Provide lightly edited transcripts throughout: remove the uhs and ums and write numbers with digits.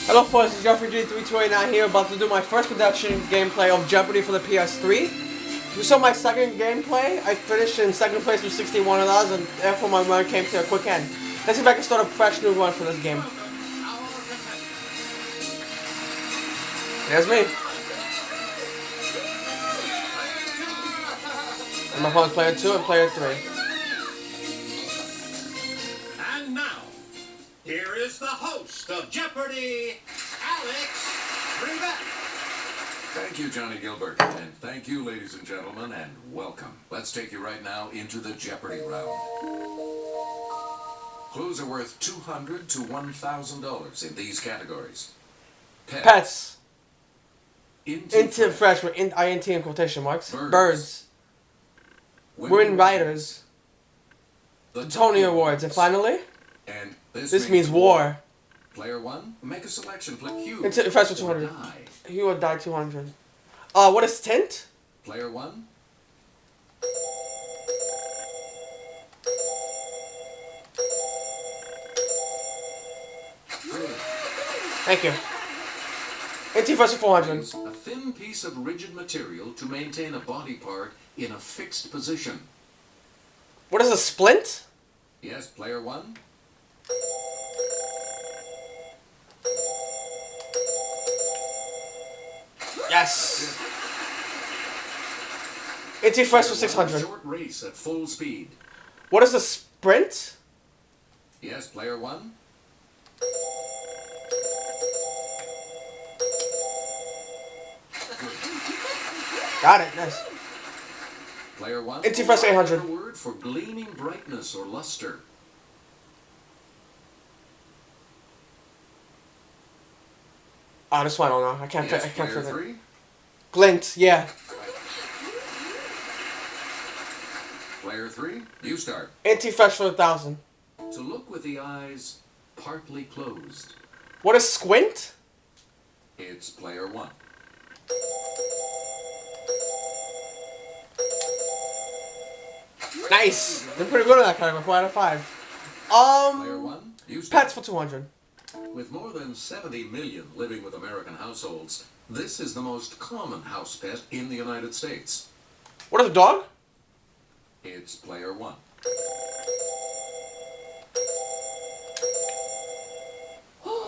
Hello folks, it's Jeopardy 3289 here, about to do my first production gameplay of Jeopardy for the PS3. You saw my second gameplay. I finished in second place with $61, and therefore my run came to a quick end. Let's see if I can start a professional run for this game. There's me. And my opponent's player 2 and player 3. And now, here is the host of Jeopardy, Alex Trebek. Thank you, Johnny Gilbert, and thank you, ladies and gentlemen, and welcome. Let's take you right now into the Jeopardy round. Clues are worth $200 to $1,000 in these categories. Pets. Into Fresh with INT in quotation marks. Birds. Women writers. The Tony Awards. And finally, and this means war. Player 1, make a selection. Click Hugh. Into Fresh with 200. He would die 200. What is tint? Player 1. Thank you. Into Fresh with 400. Use a thin piece of rigid material to maintain a body part in a fixed position. What is a splint? Yes, player 1. Yes. Into Fresh with 600. Short race at full speed. What is a sprint? Yes, player 1. Got it. Nice. Player 1. Into Fresh 800. A word for gleaming brightness or luster. Oh, this one I don't know. I can't Yes, fit player it. 3. Glint, yeah. Player 3, you start. Into Fresh for 1,000. To look with the eyes partly closed. What is squint? It's player 1. Nice. They're pretty good at that kind of 4 out of 5. Player 1, you start. Pets for 200. With more than 70 million living with American households, this is the most common house pet in the United States. What is a dog? It's player 1.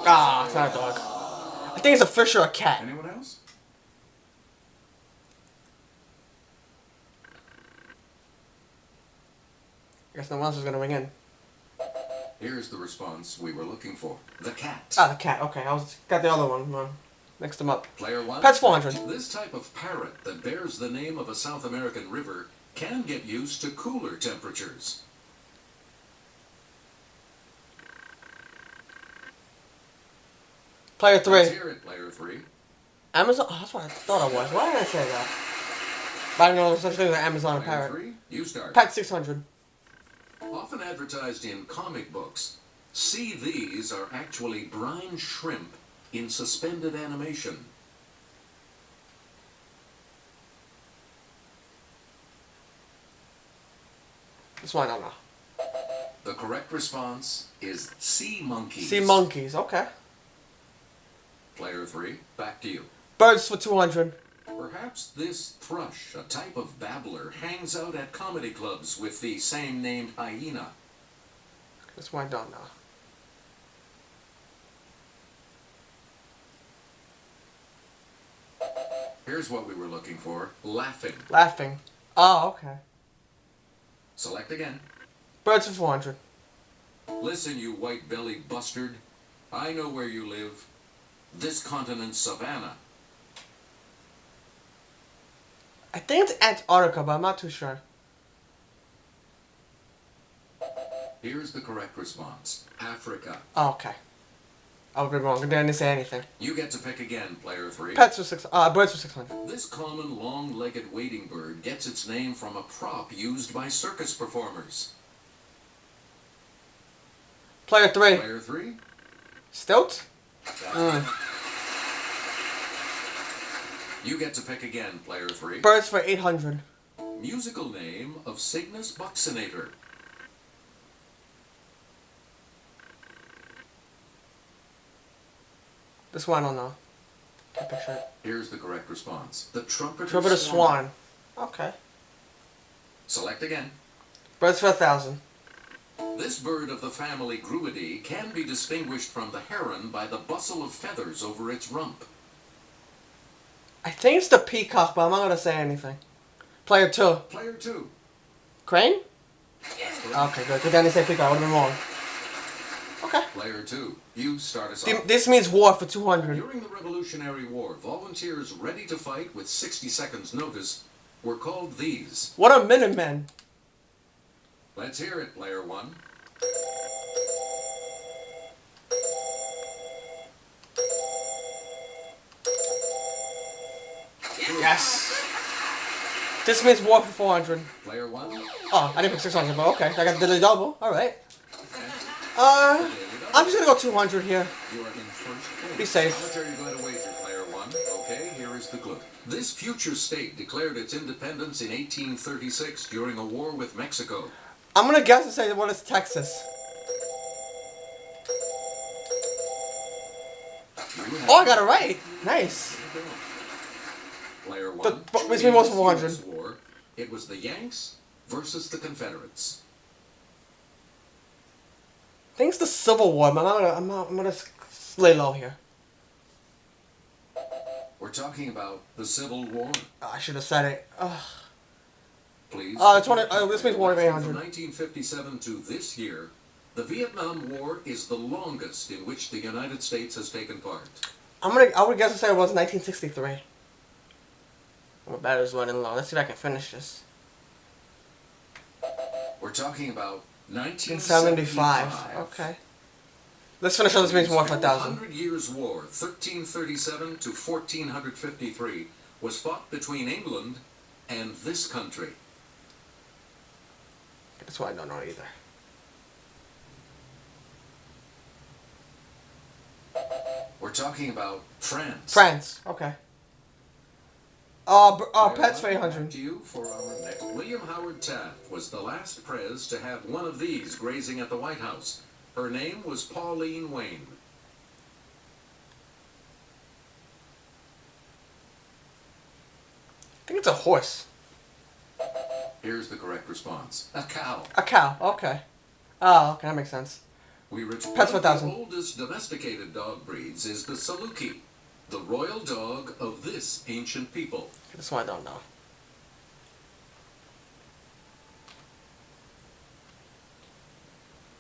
Ah, it's not a dog. I think it's a fish or a cat. Anyone else? I guess no one else is gonna ring in. Here's the response we were looking for. The cat. Ah, the cat. Okay, got the other one. Mixed them up. Player 1. Pets 400. This type of parrot that bears the name of a South American river can get used to cooler temperatures. Player 3. Let's hear it, player 3. Amazon. Oh, that's what I thought it was. Why did I say that? But I don't know such thing as Amazon and Player parrot. 3, you start. Pet 600. Often advertised in comic books, see these are actually brine shrimp in suspended animation. This one I don't know. The correct response is sea monkeys. Sea monkeys. Okay. Player 3, back to you. Birds for 200. Perhaps this thrush, a type of babbler, hangs out at comedy clubs with the same named hyena. This one I don't know. Here's what we were looking for. Laughing. Laughing. Oh, okay. Select again. Birds for 400. Listen, you white-bellied bustard. I know where you live. This continent's savannah. I think it's Antarctica, but I'm not too sure. Here's the correct response. Africa. Oh, okay. I would be wrong. I didn't say anything. You get to pick again, player 3. Pets for birds for 600. This common long-legged wading bird gets its name from a prop used by circus performers. Player 3. Player 3. Stilt? You get to pick again, player 3. Birds for 800. Musical name of Cygnus buccinator. This one I don't know. Can't picture it. Here's the correct response. The trumpeter, Trumpeter Swan. Okay. Select again. Birds for 1,000. This bird of the family Gruidae can be distinguished from the heron by the bustle of feathers over its rump. I think it's the peacock, but I'm not gonna say anything. Player 2. Player 2. Crane? That's correct. Okay, good. Good. Then they say peacock. I would have been wrong. Okay. Player 2. You start us off. This means war for 200. During the Revolutionary War, volunteers ready to fight with 60 seconds notice were called these. What are Minutemen? Let's hear it, player 1. Yes. This means war for 400. Player 1. Oh, I didn't pick 600, but okay. I got the double. All right. I'm just gonna go 200 here. You are in first place. Be safe. How much are you going to wager, player 1? Okay, here is the clue. This future state declared its independence in 1836 during a war with Mexico. I'm gonna guess and say what is Texas. Oh, I got it right. Nice. Player 1. Which means most In 400. this war, it was the Yanks versus the Confederates. I think it's the Civil War, but I'm gonna lay low here. We're talking about the Civil War. Oh, I should have said it. Please. This means war of 800. From 1957 to this year, the Vietnam War is the longest in which the United States has taken part. I would guess and say it was 1963. My battery's running low. Let's see if I can finish this. We're talking about 1975. Okay. Let's finish on this means war for 1,000. 100 Years' War, 1337 to 1453, was fought between England and this country. That's why I don't know either. We're talking about France. France. Okay. Pets for 800. To you for our next. William Howard Taft was the last pres to have one of these grazing at the White House. Her name was Pauline Wayne. I think it's a horse. Here's the correct response. A cow. A cow. Okay. Oh, okay, that makes sense. Pets for 1,000. The oldest domesticated dog breeds is the Saluki, the royal dog of this ancient people. This one I don't know.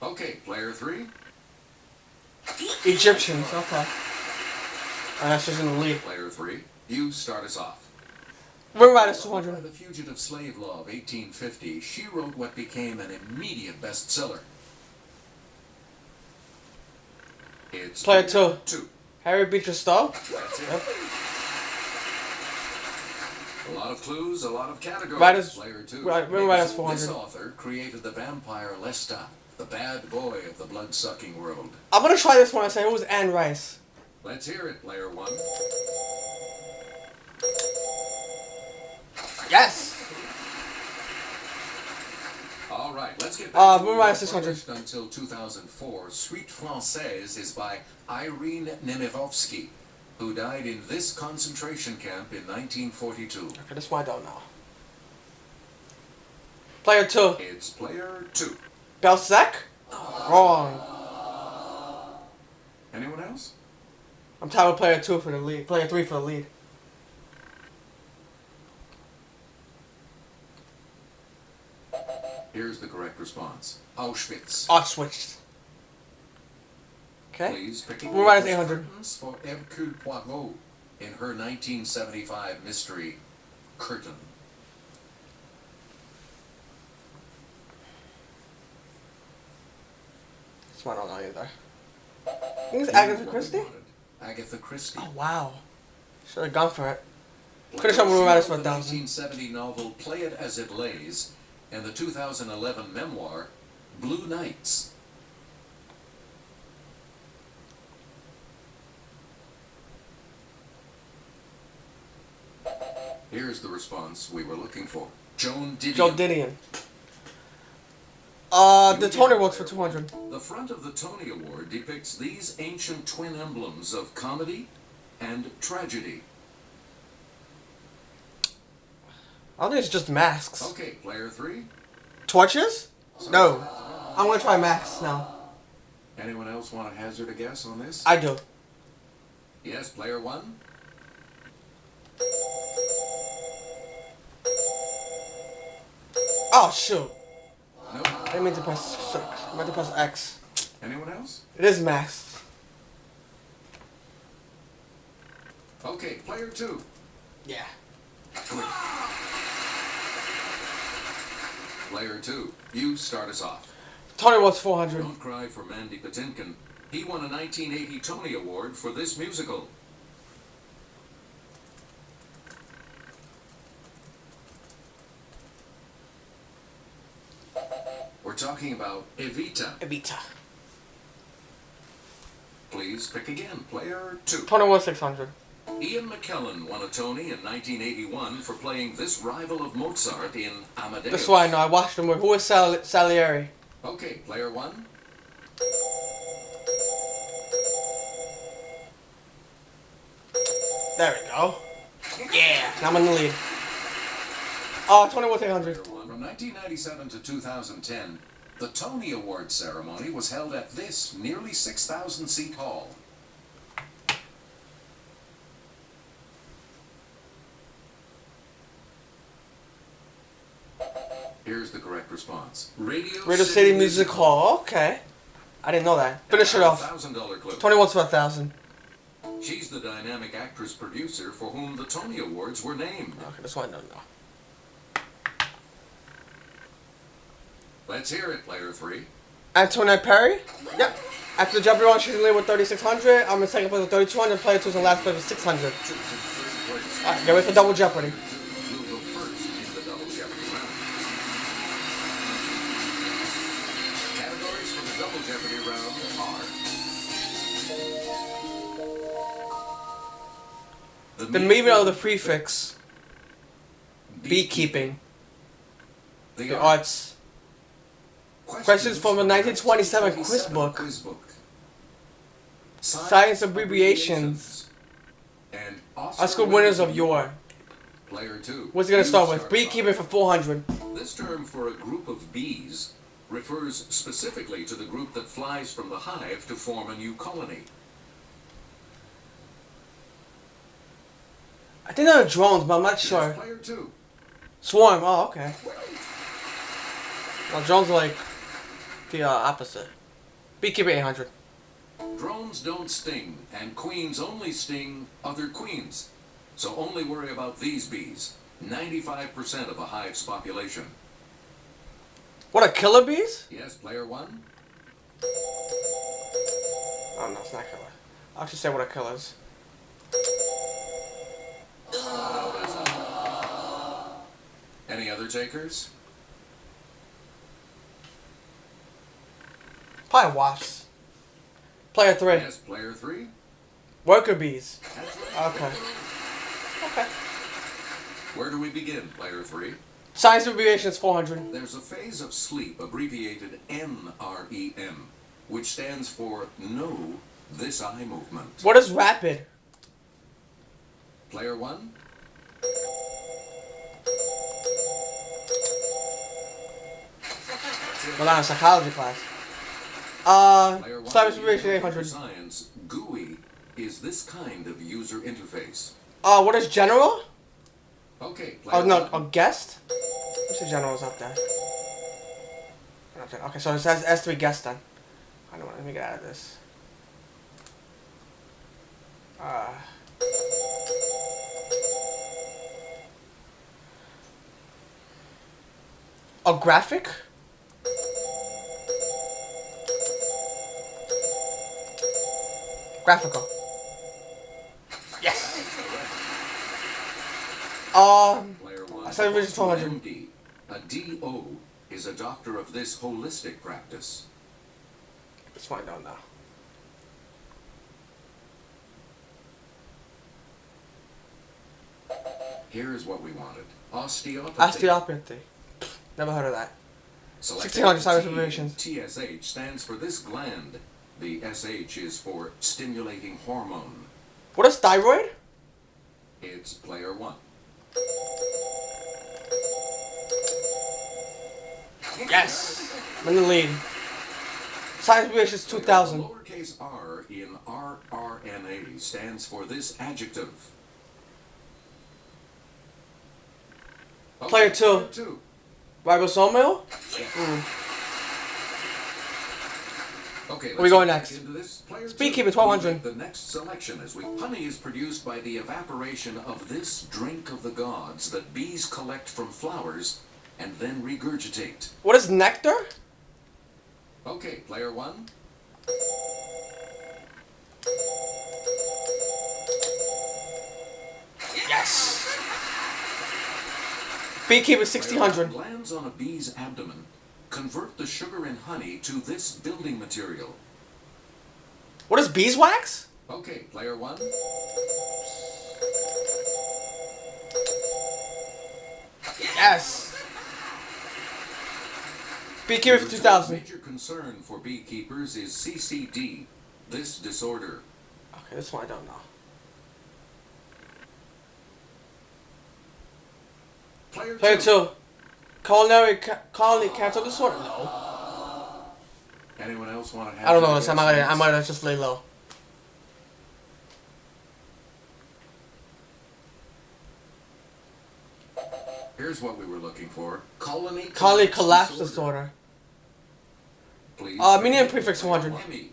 Okay, player 3. Egyptians. Okay. And that's just in the lead. Player 3, you start us off. We're right at By 200. the Fugitive Slave Law of 1850, she wrote what became an immediate bestseller. It's Player 2. 2. Harry Beecher Stowe. That's it. Yep. A lot of clues, a lot of categories. Right as- Player 2. right, we're right as 400. This author created the vampire Lestat, the bad boy of the blood-sucking world. I'm gonna try this one. I say it was Anne Rice. Let's hear it, player 1. Yes. All right, let's get back to we're right at 600. published until 2004. Suite Française is by Irene Nemirovsky, who died in this concentration camp in 1942. Okay, this one I don't know. Player 2. It's player 2. Balzac? Wrong. Anyone else? I'm tied with player 2 for the lead. Player 3 for the lead. Here's the correct response. Auschwitz. Auschwitz. Okay. Please pick up We're right at the 800. curtains for Hercule Poirot in her 1975 mystery, Curtain. This one I don't know either. I think it's Agatha Christie? Agatha Christie. Oh, wow. Should have gone for it. Finish up with Riders for the 1,000. 1970 novel Play It As It Lays and the 2011 memoir Blue Nights. Here's the response we were looking for. Joan Didion. Joe Didion. The Tony Awards for 200. The front of the Tony Award depicts these ancient twin emblems of comedy and tragedy. I don't think it's just masks. Okay, player 3. Torches? No. I'm gonna try masks now. Anyone else want to hazard a guess on this? I do. Yes, player 1. Oh shoot. No. I meant to press six. I meant to press X. Anyone else? It is masks. Okay, player 2. Yeah. Player 2, you start us off. Tony Awards 400. Don't cry for Mandy Patinkin. He won a 1980 Tony Award for this musical. We're talking about Evita. Evita. Please pick again. Player 2. Tony Awards 600. Ian McKellen won a Tony in 1981 for playing this rival of Mozart in Amadeus. That's why I know. I watched the movie. Who is Salieri? Okay, player 1. There we go. Yeah. Now I'm in the lead. Tony Awards 800. From 1997 to 2010, the Tony Award ceremony was held at this nearly 6,000-seat hall. Here's the correct response. Radio City Music Hall. Okay. I didn't know that. Finish it off. $1,000 clue. Tony Awards for 1,000. She's the dynamic actress-producer for whom the Tony Awards were named. Okay, that's why I don't know. Let's hear it, player 3. Antoinette Perry? Yep. After the Jeopardy round, she's in the lead with 3,600. I'm in second place with 3,200. Player 2's in last place with 600. Alright, get ready for double Jeopardy. You'll go first in the double Jeopardy round. Categories for the double Jeopardy round are The meaning of the prefix. Beekeeping. The arts. Questions from the 1927 quiz book. Science abbreviations. And Oscar winners of yore. Player 2. What's it gonna start with? Beekeeping for 400. This term for a group of bees refers specifically to the group that flies from the hive to form a new colony. I think they're drones, but I'm not sure. Yes, player 2. Swarm. Oh, okay. Well, drones are like the opposite. Beekeeping 800. Drones don't sting, and queens only sting other queens. So only worry about these bees. 95% of a hive's population. What are killer bees? Yes, player 1. Oh no, it's not killer. I'll just say what a killer is. Any other takers? Probably wasps. Player 3. Yes, player 3. Worker bees. That's right. Okay. Okay. Where do we begin, player 3? Science abbreviations 400. There's a phase of sleep abbreviated NREM, which stands for Know This Eye Movement. What is rapid? Player 1. Well, not a psychology class. Player 1. Science abbreviation For 800. science, GUI is this kind of user interface. What is general? Okay, player Oh no, 1. a guest? What's the generals up there? Okay, so it has to be guest then. I don't want. Let me get out of this. A graphic? Graphical. Yes. Player 1. Science abbreviation 400. MD. A DO is a doctor of this holistic practice. Let's find out now. Here is what we wanted. Osteopathy. Osteopathy. Never heard of that. Select 1600 the cyber T in vibrations. TSH stands for this gland. The SH is for stimulating hormone. What is thyroid? It's player 1. Yes! I'm in the lead. Cyber vibrations 2000. The lowercase r in rRNA stands for this adjective. Okay, Player 2. Ribosomal? Okay, Where we going get next? into this. Player Speedkeeper, 2. 1200. We make the next selection as honey is produced by the evaporation of this drink of the gods that bees collect from flowers and then regurgitate. What is nectar? Okay, player 1. Yes! Beekeeper 1600. Glands on a bee's abdomen convert the sugar in honey to this building material. What is beeswax? Okay, player 1. Yes! Beekeeper The 2000. major concern for beekeepers is CCD, this disorder. Okay, this one I don't know. Player 2. Colony cancer disorder? No. Anyone else want to have I don't know their this. guess? I might just lay low. Here's what we were looking for. Colony Collapse disorder. Please. Medium prefix 100. Emmy.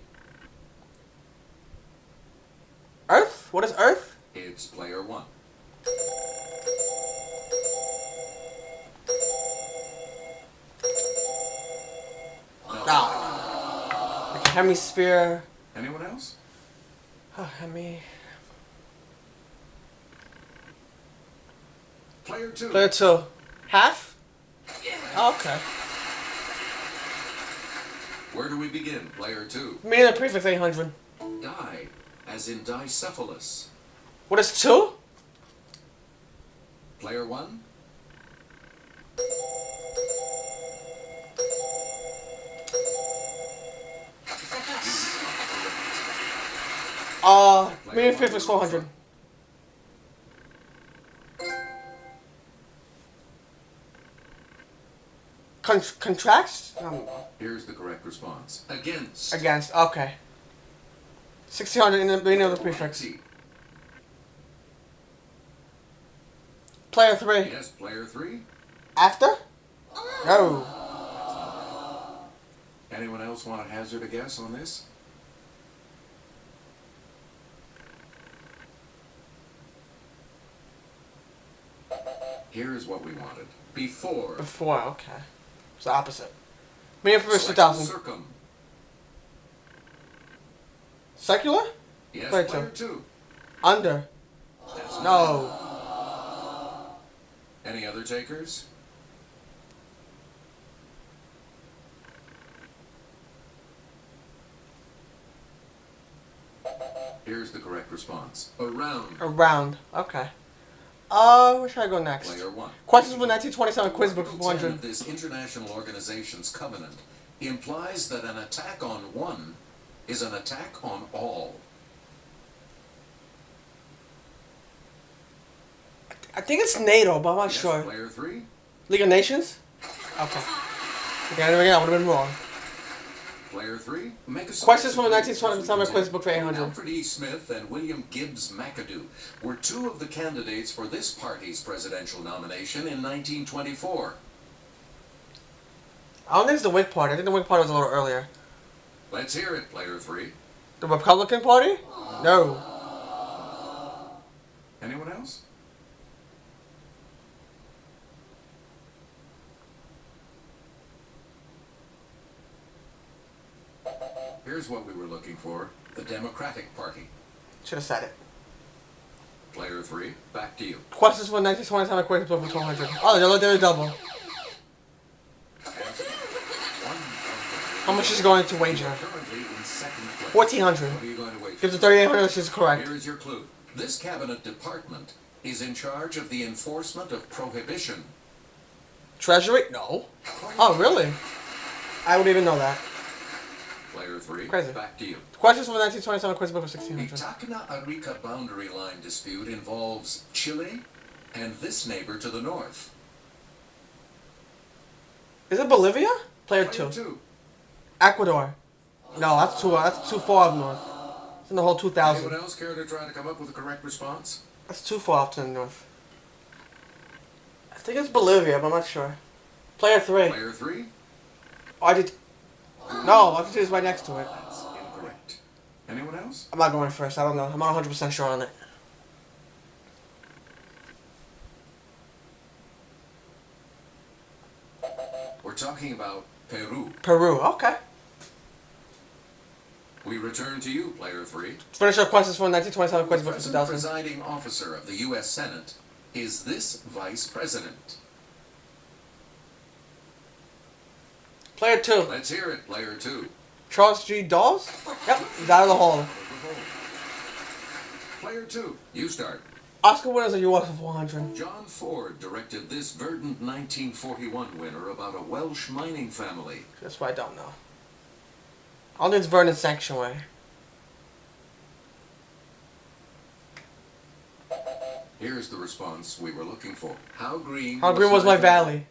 Earth? What is Earth? It's player 1. Ah. Like a hemisphere. Anyone else? Player 2. Player 2. Half? Oh, okay. Where do we begin? Player 2. Medium prefix 800. Di, as in dicephalus. What is 2? Player 1. Medium prefix 400. Contracts? Here's the correct response. Against. Against, okay. 1600 in the beginning of the prefix. Player 3. Yes, player 3. After? No. Anyone else want to hazard a guess on this? Here's what we wanted. Before. Before, okay. It's the opposite. Medium prefix Select 2000. Circum. Secular? Yes, Player player two. 2. Under. That's No. Any other takers? Here's the correct response. Around. Around. Okay. Where should I go next? Player 1. Questions for 1927 quiz book Article 10 400. of this international organization's covenant implies that an attack on one is an attack on all. I think it's NATO, but I'm not Yes, sure. player 3. League of Nations? Okay. Okay, I would have been wrong. Player 3. Make a Questions from the selection. 1927 quiz book for 800. Alfred E. Smith and William Gibbs McAdoo were two of the candidates for this party's presidential nomination in 1924. I don't think it's the Whig Party. I think the Whig Party was a little earlier. Let's hear it, player 3. The Republican Party? No. Anyone else? Here's what we were looking for. The Democratic Party. Should have said it. Player 3, back to you. Questions for 1927 quiz book for 200. Oh, they're double. How much is going to wager? Currently in second place. 1400. What are you going to wager? Give the 3800, which is correct. Here is your clue. This cabinet department is in charge of the enforcement of prohibition. Treasury? No. Oh, really? I wouldn't even know that. Player 3, Crazy. back to you. Questions from the 1927 quiz book of The 1600. Tacna-Arica boundary line dispute involves Chile and this neighbor to the north. Is it Bolivia? Player Player 2. 2. Ecuador. No, that's too far up north. It's in the whole 2000. Anyone else care to try to come up with a correct response? That's too far up to the north. I think it's Bolivia, but I'm not sure. Player 3. Player 3, No, Argentina is right next to it. that's incorrect. Anyone else? I'm not going first. I don't know. I'm not 100% sure on it. We're talking about Peru. Peru. Okay. We return to you, Player 3. Finish our questions from the 1927 The quiz book of present 2000. presiding officer of the U.S. Senate is this vice president. Player 2. Let's hear it, Player 2. Charles G. Dawes? Yep, he's out of the hall. Player 2, you start. Oscar winners of US for 400. John Ford directed this verdant 1941 winner about a Welsh mining family. That's what I don't know. I don't think it's Vernon Sanctuary. Here's the response we were looking for. How green Was My Valley?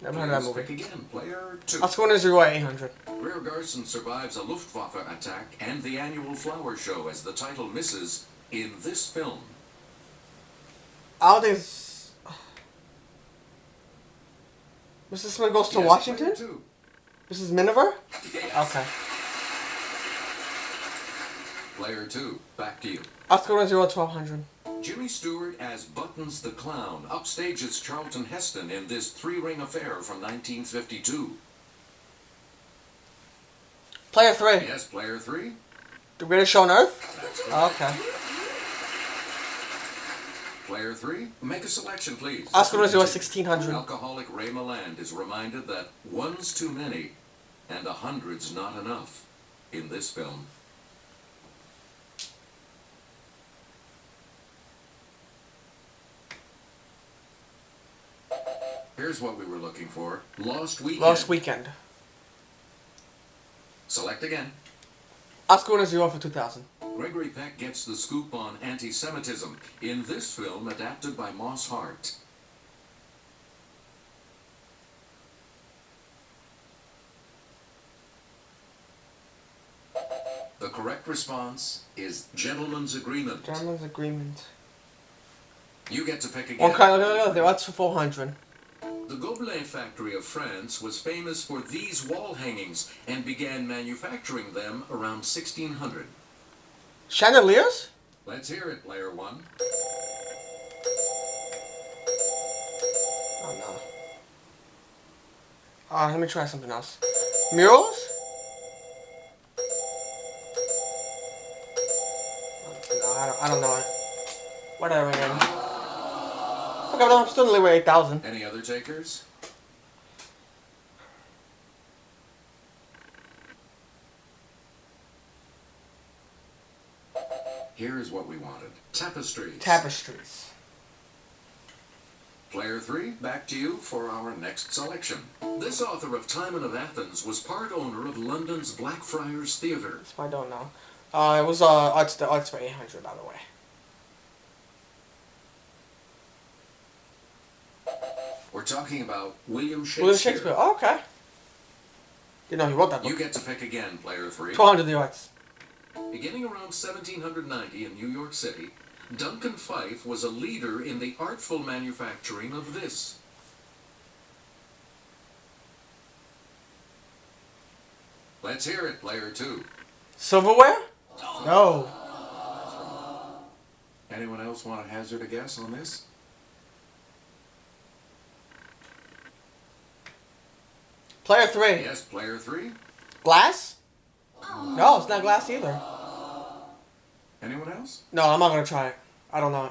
Never heard of that Pick movie. again, Player 2. Oscar winners of US 800. Greer Garson survives a Luftwaffe attack and the annual flower show as the title misses in this film. I don't think it's... Mrs. Smith Goes to Yes, Washington? Player 2. Mrs. Miniver? Yes. Okay. Player 2, back to you. Oscar winners of US 1200. Jimmy Stewart as Buttons the Clown upstages Charlton Heston in this three-ring affair from 1952. Player 3. Yes, Player 3. The Greatest Show on Earth? That's correct. Okay. Player 3, make a selection, please. Oscar winners of US 1600. Alcoholic Ray Milland is reminded that one's too many and 100's not enough in this film. Here's what we were looking for. Lost Weekend. Lost Weekend. Select again. Oscar winners of US for 2000. Gregory Peck gets the scoop on anti-Semitism in this film adapted by Moss Hart. The correct response is Gentleman's Agreement. Gentleman's Agreement. You get to pick again. Okay, no. That's for 400. The Gobelin factory of France was famous for these wall hangings and began manufacturing them around 1600. Chandeliers? Let's hear it, Player 1. Oh no. Let me try something else. Murals? No, I don't know it. Whatever, man. Okay, I'm still only worth 8,000. Any other takers? Here's what we wanted. Tapestries. Tapestries. Player 3, back to you for our next selection. This author of Timon of Athens was part owner of London's Blackfriars Theatre. That's what I don't know. It was arts for 800, by the way. We're talking about William Shakespeare. William Shakespeare. Oh, okay. You know he wrote that book. You get to pick again, Player 3. 200 the arts. Beginning around 1790 in New York City, Duncan Fife was a leader in the artful manufacturing of this. Let's hear it, Player 2. Silverware? No. Anyone else want to hazard a guess on this? Player 3. Yes, Player 3. Glass? No, it's not glass either. Anyone else? No, I'm not gonna try it. I don't know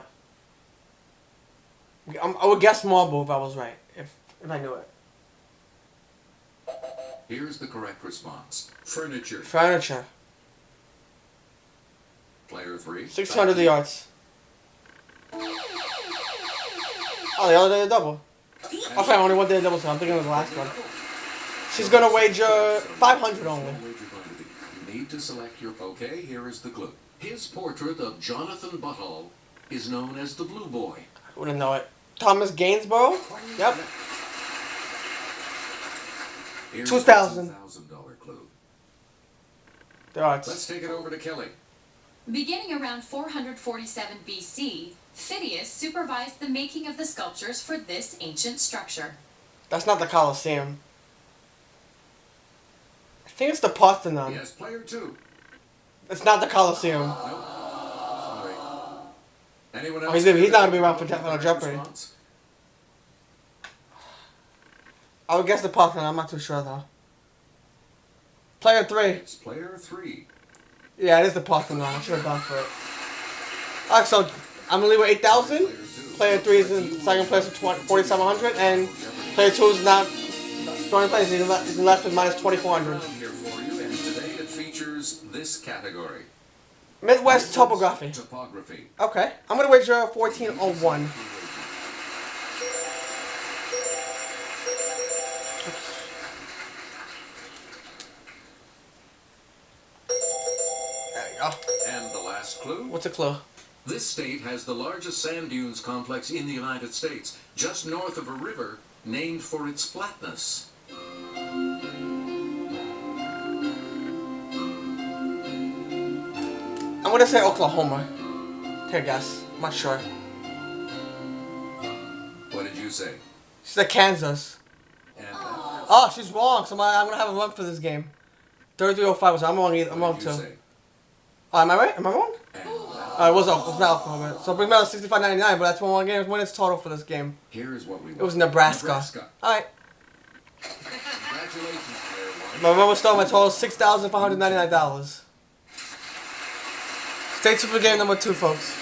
it. I would guess marble if I was right. If I knew it. Here's the correct response. Furniture. Furniture. Player 3. 600 the arts. Oh, the other day a double. Okay, I only one day a double, so I'm thinking of the last one. She's gonna wager 500 only. You need to select your... Okay, here is the clue. His portrait of Jonathan Buttall is known as the Blue Boy. I wouldn't know it. Thomas Gainsborough? Yep. Here's $2,000. $2,000 clue. The odds. Let's take it over to Kelly. Beginning around 447 BC, Phidias supervised the making of the sculptures for this ancient structure. That's not the Colosseum. I think it's the Parthenon. Yes, player 2. It's not the Colosseum. Nope. Sorry. Anyone Oh, else? he's not gonna be around for Death Jeopardy. Response? I would guess the Parthenon. I'm not too sure though. Player 3. It's player 3. Yeah, it is the Parthenon. I should have gone for it. Alright, so I'm gonna leave with 8,000. Player 3 is in second place with 4,700, and player 2 is not joining place. He's left with minus 2,400. Here for you, and today it features this category. Midwest topography. Topography. Okay, I'm gonna wager 1401. There you go. And the last clue. What's a clue? This state has the largest sand dunes complex in the United States, just north of a river named for its flatness. I'm gonna say Oklahoma. Take a guess. I'm not sure. What did you say? She said Kansas. And Oh, she's wrong. So I'm gonna have a run for this game. 3305 was. I'm wrong. I'm wrong what did you too. say? Oh, am I right? Am I wrong? And It was not Oklahoma. So it brings me out to 65.99, but that's one game. When it's total for this game? here is what we It was Nebraska. All right. Congratulations, player 1. My remember stole my total $6,599. Stay tuned for game number 2, folks.